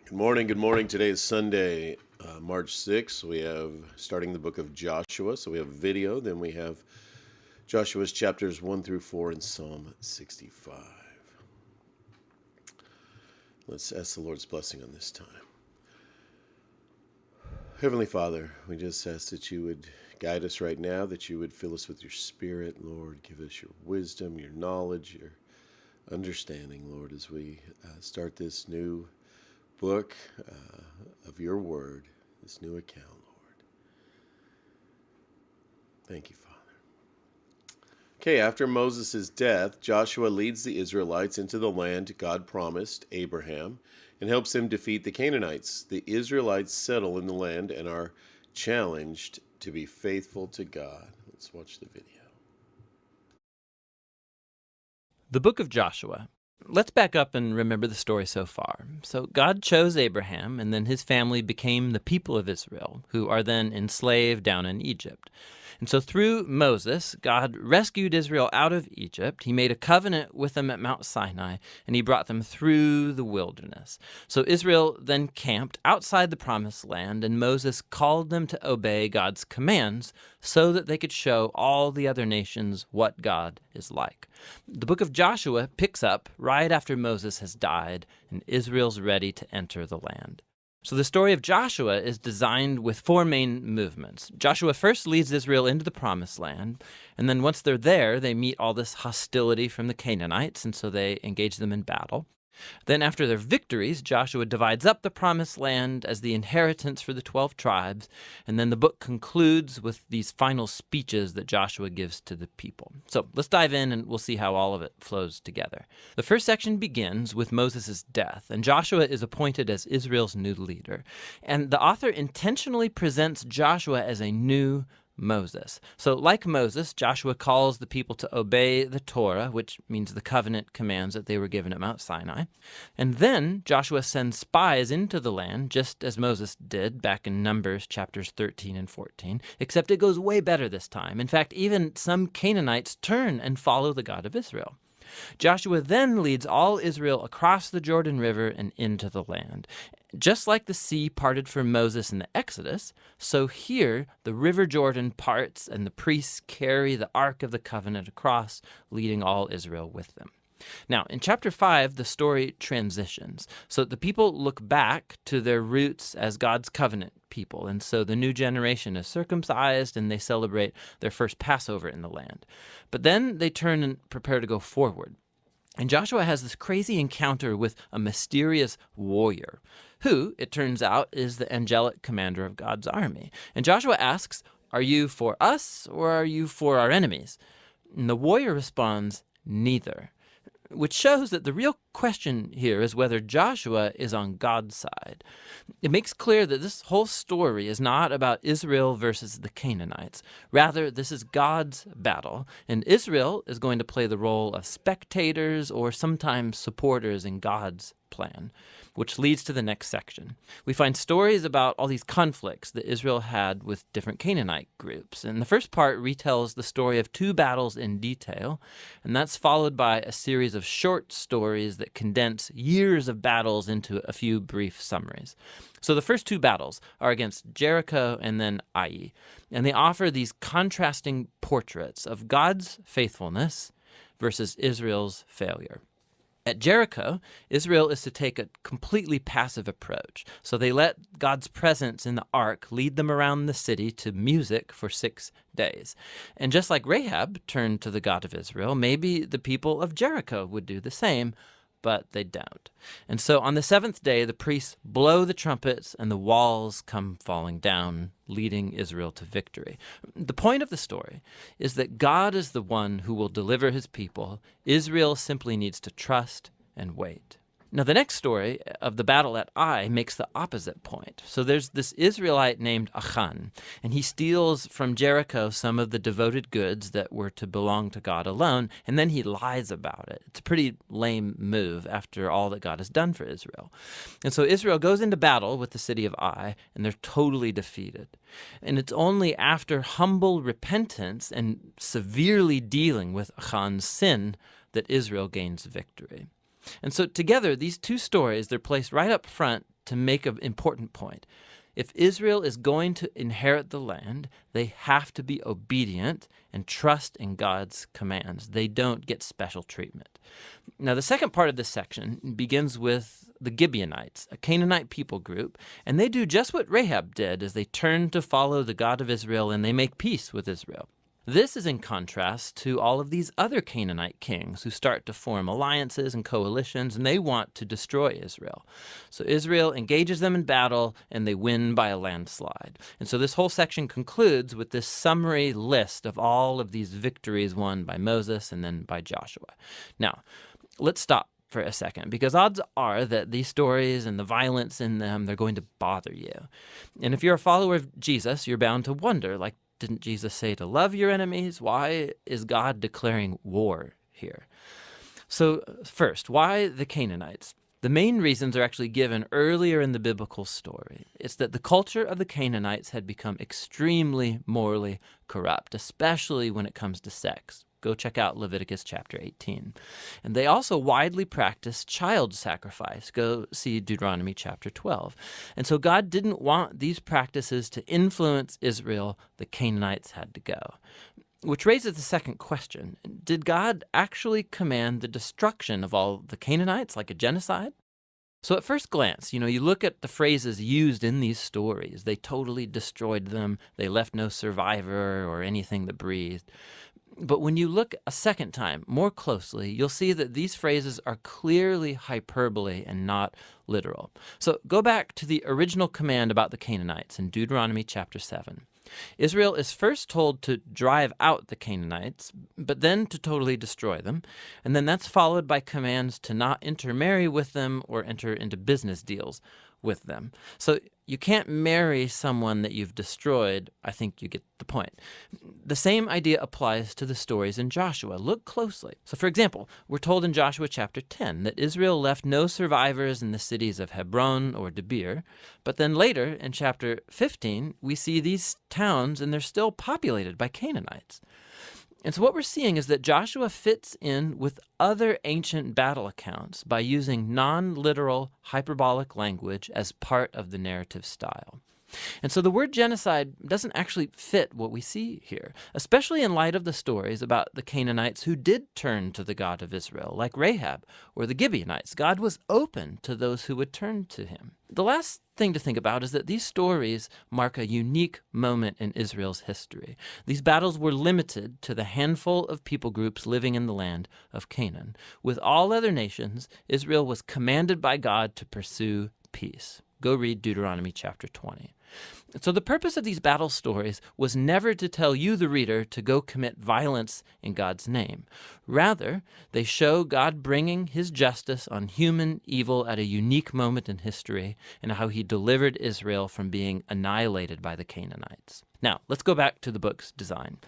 Good morning. Good morning. Today is Sunday, March 6th. We have starting the book of Joshua. So we have video, then we have Joshua's chapters 1 through 4 and Psalm 65. Let's ask the Lord's blessing on this time. Heavenly Father, we just ask that you would guide us right now, that you would fill us with your Spirit, Lord. Give us your wisdom, your knowledge, your understanding, Lord, as we start this new book of your word, this new account, Lord. Thank you, Father. Okay, after Moses' death, Joshua leads the Israelites into the land God promised Abraham and helps them defeat the Canaanites. The Israelites settle in the land and are challenged to be faithful to God. Let's watch the video. The book of Joshua. Let's back up and remember the story so far. So God chose Abraham, and then his family became the people of Israel, who are then enslaved down in Egypt. And so through Moses, God rescued Israel out of Egypt. He made a covenant with them at Mount Sinai, and he brought them through the wilderness. So Israel then camped outside the promised land, and Moses called them to obey God's commands so that they could show all the other nations what God is like. The book of Joshua picks up right after Moses has died, and Israel's ready to enter the land. So the story of Joshua is designed with four main movements. Joshua first leads Israel into the promised land, and then once they're there, they meet all this hostility from the Canaanites, and so they engage them in battle. Then after their victories, Joshua divides up the promised land as the inheritance for the 12 tribes, and then the book concludes with these final speeches that Joshua gives to the people. So let's dive in and we'll see how all of it flows together. The first section begins with Moses' death, and Joshua is appointed as Israel's new leader. And the author intentionally presents Joshua as a new Moses. So like Moses, Joshua calls the people to obey the Torah, which means the covenant commands that they were given at Mount Sinai. And then Joshua sends spies into the land, just as Moses did back in Numbers chapters 13 and 14, except it goes way better this time. In fact, even some Canaanites turn and follow the God of Israel. Joshua then leads all Israel across the Jordan River and into the land. Just like the sea parted for Moses in the Exodus, so here the river Jordan parts and the priests carry the Ark of the Covenant across, leading all Israel with them. Now, in chapter 5, the story transitions. So the people look back to their roots as God's covenant people, and so the new generation is circumcised and they celebrate their first Passover in the land. But then they turn and prepare to go forward. And Joshua has this crazy encounter with a mysterious warrior, who, it turns out, is the angelic commander of God's army. And Joshua asks, "Are you for us or are you for our enemies?" And the warrior responds, "Neither," which shows that the real question here is whether Joshua is on God's side. It makes clear that this whole story is not about Israel versus the Canaanites. Rather, this is God's battle, and Israel is going to play the role of spectators or sometimes supporters in God's plan, which leads to the next section. We find stories about all these conflicts that Israel had with different Canaanite groups. And the first part retells the story of two battles in detail, and that's followed by a series of short stories that condense years of battles into a few brief summaries. So the first two battles are against Jericho and then Ai, and they offer these contrasting portraits of God's faithfulness versus Israel's failure. At Jericho, Israel is to take a completely passive approach. So they let God's presence in the ark lead them around the city to music for 6 days. And just like Rahab turned to the God of Israel, maybe the people of Jericho would do the same, but they don't. And so on the seventh day, the priests blow the trumpets and the walls come falling down, leading Israel to victory. The point of the story is that God is the one who will deliver his people. Israel simply needs to trust and wait. Now, the next story of the battle at Ai makes the opposite point. So there's this Israelite named Achan, and he steals from Jericho some of the devoted goods that were to belong to God alone, and then he lies about it. It's a pretty lame move after all that God has done for Israel. And so Israel goes into battle with the city of Ai, and they're totally defeated. And it's only after humble repentance and severely dealing with Achan's sin that Israel gains victory. And so together, these two stories, they're placed right up front to make an important point. If Israel is going to inherit the land, they have to be obedient and trust in God's commands. They don't get special treatment. Now, the second part of this section begins with the Gibeonites, a Canaanite people group, and they do just what Rahab did as they turn to follow the God of Israel and they make peace with Israel. This is in contrast to all of these other Canaanite kings who start to form alliances and coalitions, and they want to destroy Israel. So Israel engages them in battle, and they win by a landslide. And so this whole section concludes with this summary list of all of these victories won by Moses and then by Joshua. Now, let's stop for a second, because odds are that these stories and the violence in them, they're going to bother you. And if you're a follower of Jesus, you're bound to wonder, like, didn't Jesus say to love your enemies? Why is God declaring war here? So first, why the Canaanites? The main reasons are actually given earlier in the biblical story. It's that the culture of the Canaanites had become extremely morally corrupt, especially when it comes to sex. Go check out Leviticus chapter 18. And they also widely practiced child sacrifice. Go see Deuteronomy chapter 12. And so God didn't want these practices to influence Israel. The Canaanites had to go. Which raises the second question. Did God actually command the destruction of all the Canaanites, like a genocide? So at first glance, you look at the phrases used in these stories. They totally destroyed them. They left no survivor or anything that breathed. But when you look a second time more closely, you'll see that these phrases are clearly hyperbole and not literal. So go back to the original command about the Canaanites in Deuteronomy chapter 7. Israel is first told to drive out the Canaanites, but then to totally destroy them. And then that's followed by commands to not intermarry with them or enter into business deals with them. So you can't marry someone that you've destroyed. I think you get the point. The same idea applies to the stories in Joshua. Look closely. So for example, we're told in Joshua chapter 10 that Israel left no survivors in the cities of Hebron or Debir. But then later in chapter 15, we see these towns and they're still populated by Canaanites. And so what we're seeing is that Joshua fits in with other ancient battle accounts by using non-literal hyperbolic language as part of the narrative style. And so the word genocide doesn't actually fit what we see here, especially in light of the stories about the Canaanites who did turn to the God of Israel, like Rahab or the Gibeonites. God was open to those who would turn to him. The last thing to think about is that these stories mark a unique moment in Israel's history. These battles were limited to the handful of people groups living in the land of Canaan. With all other nations, Israel was commanded by God to pursue peace. Go read Deuteronomy chapter 20. So the purpose of these battle stories was never to tell you, the reader, to go commit violence in God's name. Rather, they show God bringing his justice on human evil at a unique moment in history and how he delivered Israel from being annihilated by the Canaanites. Now, let's go back to the book's design.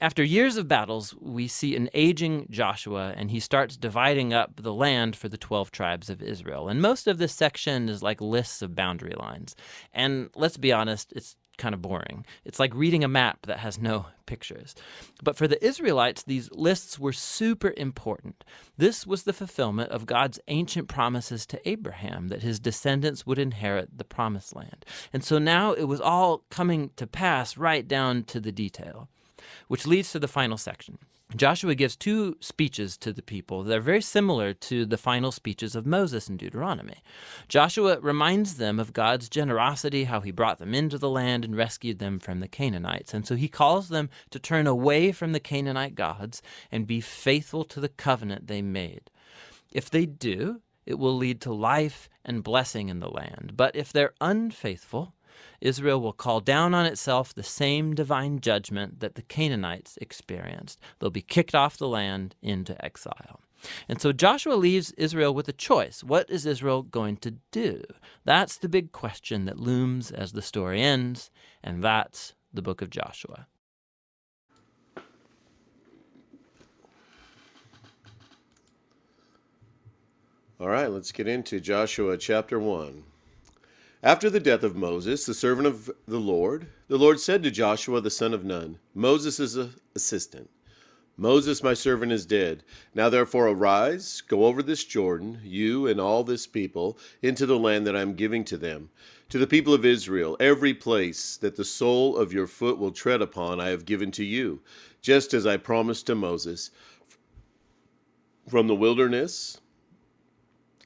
After years of battles, we see an aging Joshua, and he starts dividing up the land for the 12 tribes of Israel. And most of this section is like lists of boundary lines. And let's be honest, it's kind of boring. It's like reading a map that has no pictures. But for the Israelites, these lists were super important. This was the fulfillment of God's ancient promises to Abraham that his descendants would inherit the promised land. And so now it was all coming to pass right down to the detail, which leads to the final section. Joshua gives two speeches to the people that are very similar to the final speeches of Moses in Deuteronomy. Joshua reminds them of God's generosity, how he brought them into the land and rescued them from the Canaanites. And so he calls them to turn away from the Canaanite gods and be faithful to the covenant they made. If they do, it will lead to life and blessing in the land. But if they're unfaithful, Israel will call down on itself the same divine judgment that the Canaanites experienced. They'll be kicked off the land into exile. And so Joshua leaves Israel with a choice. What is Israel going to do? That's the big question that looms as the story ends, and that's the book of Joshua. All right, let's get into Joshua chapter 1. After the death of Moses, the servant of the Lord said to Joshua the son of Nun, Moses' assistant, Moses, my servant, is dead. Now therefore arise, go over this Jordan, you and all this people, into the land that I am giving to them. To the people of Israel, every place that the sole of your foot will tread upon I have given to you, just as I promised to Moses. From the wilderness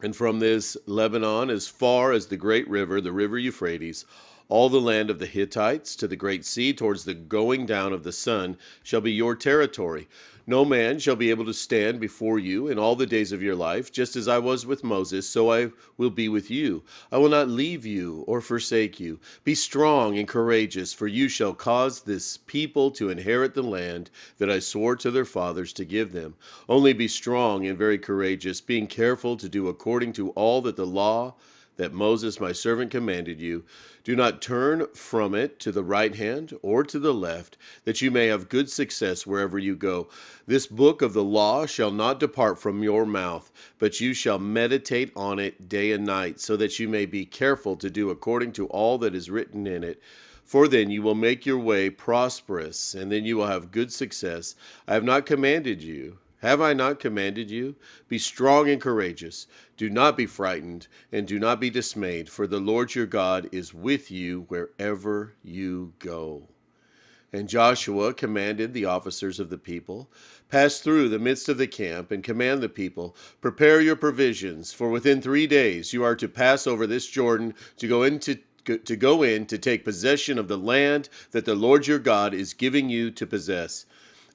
and from this Lebanon as far as the great river, the river Euphrates, all the land of the Hittites to the great sea towards the going down of the sun shall be your territory. No man shall be able to stand before you in all the days of your life. Just as I was with Moses, so I will be with you. I will not leave you or forsake you. Be strong and courageous, for you shall cause this people to inherit the land that I swore to their fathers to give them. Only be strong and very courageous, being careful to do according to all that the law that Moses my servant commanded you. Do not turn from it to the right hand or to the left, that you may have good success wherever you go. This book of the law shall not depart from your mouth, but you shall meditate on it day and night, so that you may be careful to do according to all that is written in it. For then you will make your way prosperous, and then you will have good success. I have not commanded you. Have I not commanded you? Be strong and courageous. Do not be frightened, and do not be dismayed, for the Lord your God is with you wherever you go. And Joshua commanded the officers of the people, pass through the midst of the camp, and command the people, prepare your provisions, for within 3 days you are to pass over this Jordan to go in to take possession of the land that the Lord your God is giving you to possess.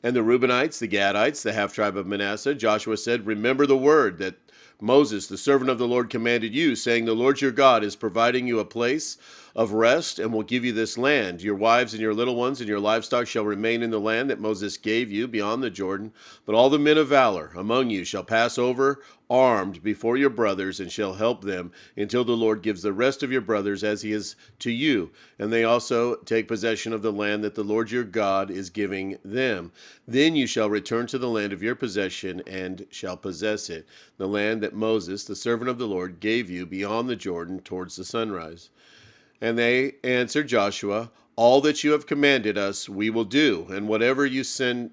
And the Reubenites, the Gadites, the half-tribe of Manasseh, Joshua said, remember the word that Moses, the servant of the Lord, commanded you, saying, the Lord your God is providing you a place of rest and will give you this land. Your wives and your little ones and your livestock shall remain in the land that Moses gave you beyond the Jordan. But all the men of valor among you shall pass over armed before your brothers and shall help them until the Lord gives the rest of your brothers as he is to you. And they also take possession of the land that the Lord your God is giving them. Then you shall return to the land of your possession and shall possess it, the land that Moses, the servant of the Lord, gave you beyond the Jordan towards the sunrise. And they answered Joshua, all that you have commanded us we will do, and wherever you send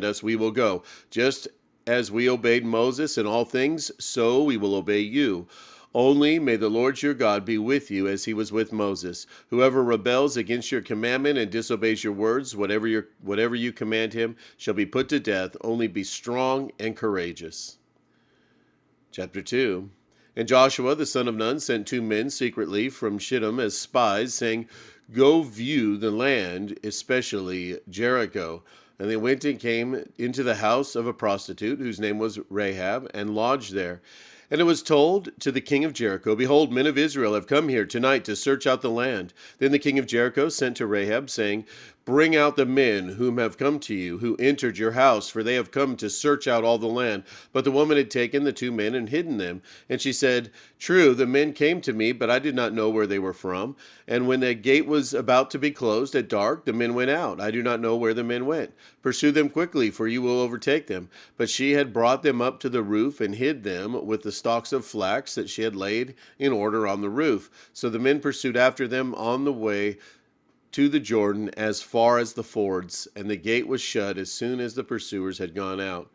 us we will go. Just as we obeyed Moses in all things, so we will obey you. Only may the Lord your God be with you as he was with Moses. Whoever rebels against your commandment and disobeys your words, whatever you command him, shall be put to death. Only be strong and courageous. Chapter 2. And Joshua the son of Nun sent 2 men secretly from Shittim as spies, saying, go view the land, especially Jericho. And they went and came into the house of a prostitute, whose name was Rahab, and lodged there. And it was told to the king of Jericho, behold, men of Israel have come here tonight to search out the land. Then the king of Jericho sent to Rahab, saying, bring out the men whom have come to you, who entered your house, for they have come to search out all the land. But the woman had taken the 2 men and hidden them. And she said, true, the men came to me, but I did not know where they were from. And when the gate was about to be closed at dark, the men went out. I do not know where the men went. Pursue them quickly, for you will overtake them. But she had brought them up to the roof and hid them with the stalks of flax that she had laid in order on the roof. So the men pursued after them on the way to the Jordan as far as the fords, and the gate was shut as soon as the pursuers had gone out.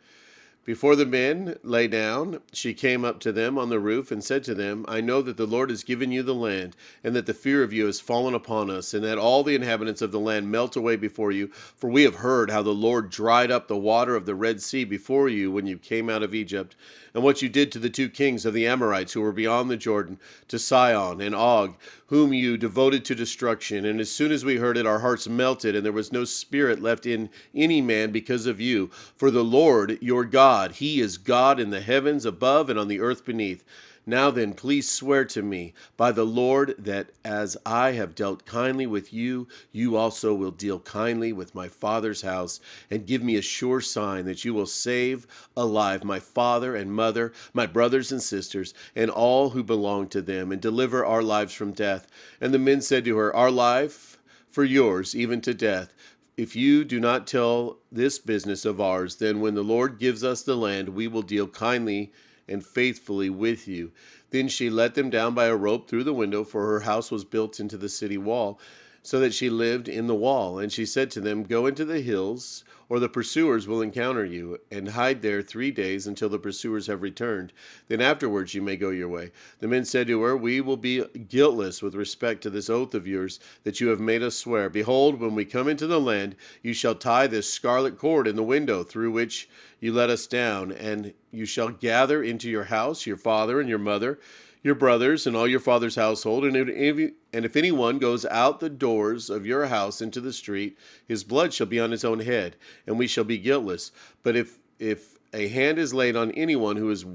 Before the men lay down, she came up to them on the roof and said to them, I know that the Lord has given you the land, and that the fear of you has fallen upon us, and that all the inhabitants of the land melt away before you. For we have heard how the Lord dried up the water of the Red Sea before you when you came out of Egypt, and what you did to the 2 kings of the Amorites who were beyond the Jordan, to Sihon and Og, whom you devoted to destruction. And as soon as we heard it, our hearts melted, and there was no spirit left in any man because of you. For the Lord your God, he is God in the heavens above and on the earth beneath. Now then, please swear to me by the Lord that as I have dealt kindly with you, you also will deal kindly with my father's house, and give me a sure sign that you will save alive my father and mother, my brothers and sisters, and all who belong to them, and deliver our lives from death. And the men said to her, our life for yours, even to death. If you do not tell this business of ours, then when the Lord gives us the land, we will deal kindly and faithfully with you. Then she let them down by a rope through the window, for her house was built into the city wall. so that she lived in the wall. And she said to them, Go into the hills, or the pursuers will encounter you, and hide there 3 days until the pursuers have returned. Then afterwards you may go your way. The men said to her, We will be guiltless with respect to this oath of yours that you have made us swear. Behold, when we come into the land, you shall tie this scarlet cord in the window through which you let us down, and you shall gather into your house your father and your mother, your brothers, and all your father's household. And if anyone goes out the doors of your house into the street, his blood shall be on his own head, and we shall be guiltless. But if a hand is laid on anyone who is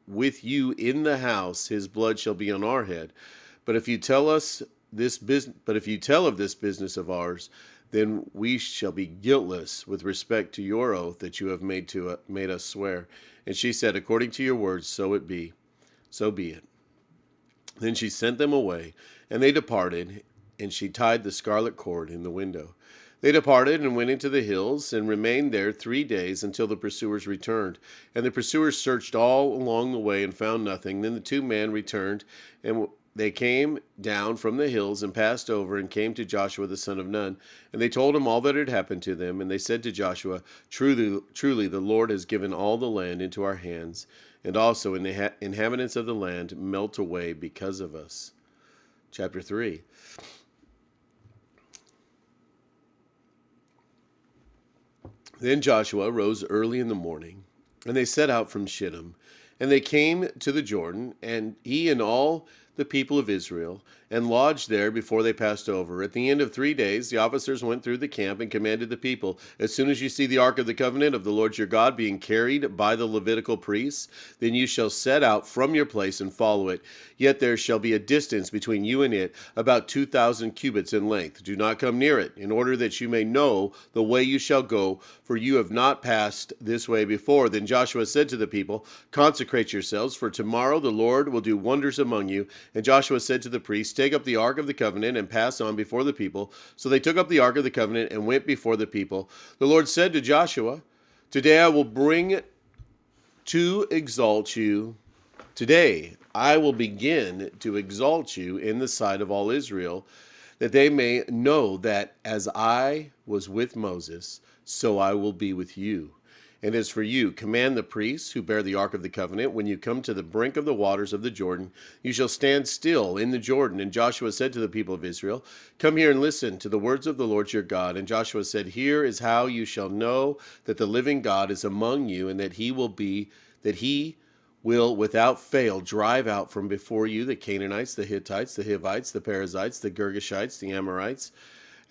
with you in the house, his blood shall be on our head. But if you tell of this business of ours, then we shall be guiltless with respect to your oath that you have made us swear. And she said, According to your words, so be it. Then she sent them away, and they departed, and she tied the scarlet cord in the window. They departed and went into the hills, and remained there 3 days until the pursuers returned. And the pursuers searched all along the way and found nothing. Then the 2 men returned, and they came down from the hills and passed over and came to Joshua the son of Nun. And they told him all that had happened to them. And they said to Joshua, Truly the Lord has given all the land into our hands, and also in the inhabitants of the land melt away because of us. Chapter 3. Then Joshua rose early in the morning, and they set out from Shittim. And they came to the Jordan, and he and all the people of Israel, and lodged there before they passed over. At the end of 3 days, the officers went through the camp and commanded the people, As soon as you see the ark of the covenant of the Lord your God being carried by the Levitical priests, then you shall set out from your place and follow it. Yet there shall be a distance between you and it, about 2,000 cubits in length. Do not come near it, in order that you may know the way you shall go, for you have not passed this way before. Then Joshua said to the people, Consecrate yourselves, for tomorrow the Lord will do wonders among you. And Joshua said to the priests, Take up the ark of the covenant and pass on before the people. So they took up the ark of the covenant and went before the people. The Lord said to Joshua, Today I will begin to exalt you in the sight of all Israel, that they may know that as I was with Moses, so I will be with you. And as for you, command the priests who bear the ark of the covenant, when you come to the brink of the waters of the Jordan, you shall stand still in the Jordan. And Joshua said to the people of Israel, Come here and listen to the words of the Lord your God. And Joshua said, Here is how you shall know that the living God is among you, and that he will without fail drive out from before you the Canaanites, the Hittites, the Hivites, the Perizzites, the Girgashites, the Amorites,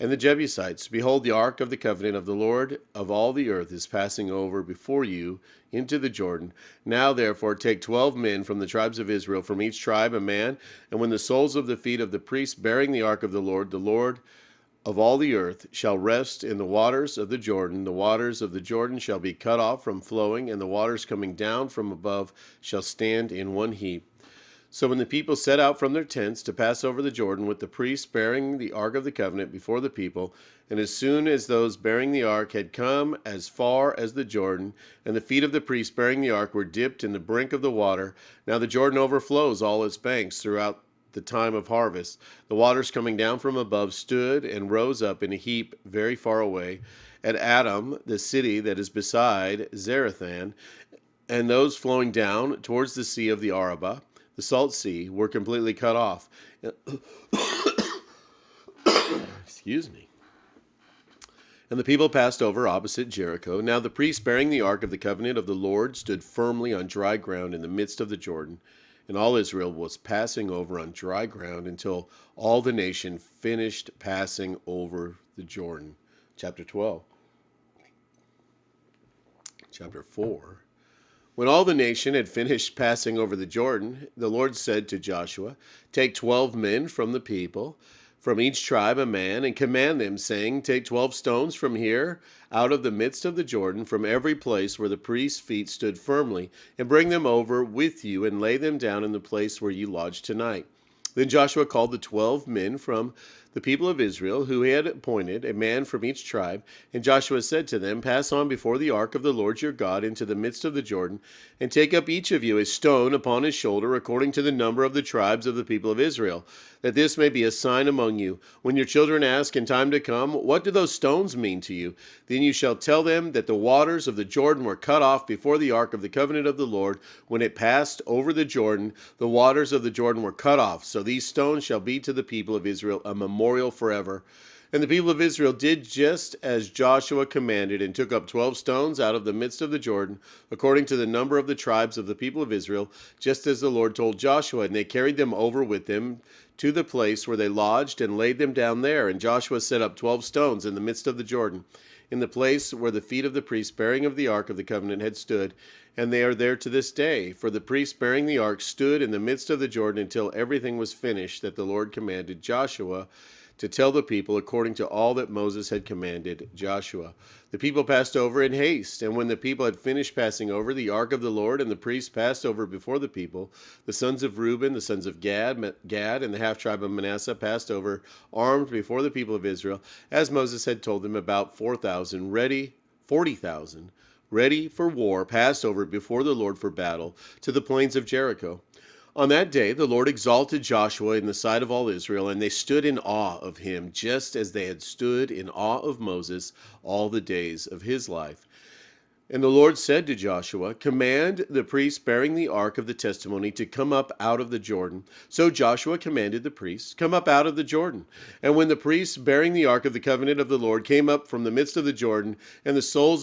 and the Jebusites. Behold, the ark of the covenant of the Lord of all the earth is passing over before you into the Jordan. Now therefore take 12 men from the tribes of Israel, from each tribe a man, and when the soles of the feet of the priests bearing the ark of the Lord of all the earth, shall rest in the waters of the waters of the Jordan shall be cut off from flowing, and the waters coming down from above shall stand in one heap. So when the people set out from their tents to pass over the Jordan with the priests bearing the ark of the covenant before the people, and as soon as those bearing the ark had come as far as the Jordan, and the feet of the priests bearing the ark were dipped in the brink of the water, now the Jordan overflows all its banks throughout the time of harvest. The waters coming down from above stood and rose up in a heap very far away at Adam, the city that is beside Zarethan, and those flowing down towards the sea of the Arabah, the salt sea, were completely cut off. Excuse me. And the people passed over opposite Jericho. Now the priests bearing the ark of the covenant of the Lord stood firmly on dry ground in the midst of the Jordan. And all Israel was passing over on dry ground until all the nation finished passing over the Jordan. Chapter 12. Chapter 4. When all the nation had finished passing over the Jordan, the Lord said to Joshua, Take 12 men from the people, from each tribe a man, and command them, saying, Take 12 stones from here, out of the midst of the Jordan, from every place where the priest's feet stood firmly, and bring them over with you, and lay them down in the place where you lodge tonight. Then Joshua called the 12 men from the people of Israel, who he had appointed, a man from each tribe. And Joshua said to them, Pass on before the ark of the Lord your God into the midst of the Jordan, and take up each of you a stone upon his shoulder, according to the number of the tribes of the people of Israel, that this may be a sign among you. When your children ask in time to come, What do those stones mean to you? Then you shall tell them that the waters of the Jordan were cut off before the ark of the covenant of the Lord. When it passed over the Jordan, the waters of the Jordan were cut off. So these stones shall be to the people of Israel a memorial forever. And the people of Israel did just as Joshua commanded, and took up 12 stones out of the midst of the Jordan, according to the number of the tribes of the people of Israel, just as the Lord told Joshua. And they carried them over with them to the place where they lodged, and laid them down there. And Joshua set up 12 stones in the midst of the Jordan, in the place where the feet of the priests bearing of the ark of the covenant had stood. And they are there to this day. For the priests bearing the ark stood in the midst of the Jordan until everything was finished that the Lord commanded Joshua to tell the people, according to all that Moses had commanded Joshua. The people passed over in haste, and when the people had finished passing over, the ark of the Lord and the priests passed over before the people. The sons of Reuben, the sons of Gad, and the half-tribe of Manasseh passed over, armed before the people of Israel, as Moses had told them. About 40,000 ready for war, passed over before the Lord for battle to the plains of Jericho. On that day, the Lord exalted Joshua in the sight of all Israel, and they stood in awe of him, just as they had stood in awe of Moses all the days of his life. And the Lord said to Joshua, Command the priests bearing the ark of the testimony to come up out of the Jordan. So Joshua commanded the priests, Come up out of the Jordan. And when the priests bearing the ark of the covenant of the Lord came up from the midst of the Jordan, and the soles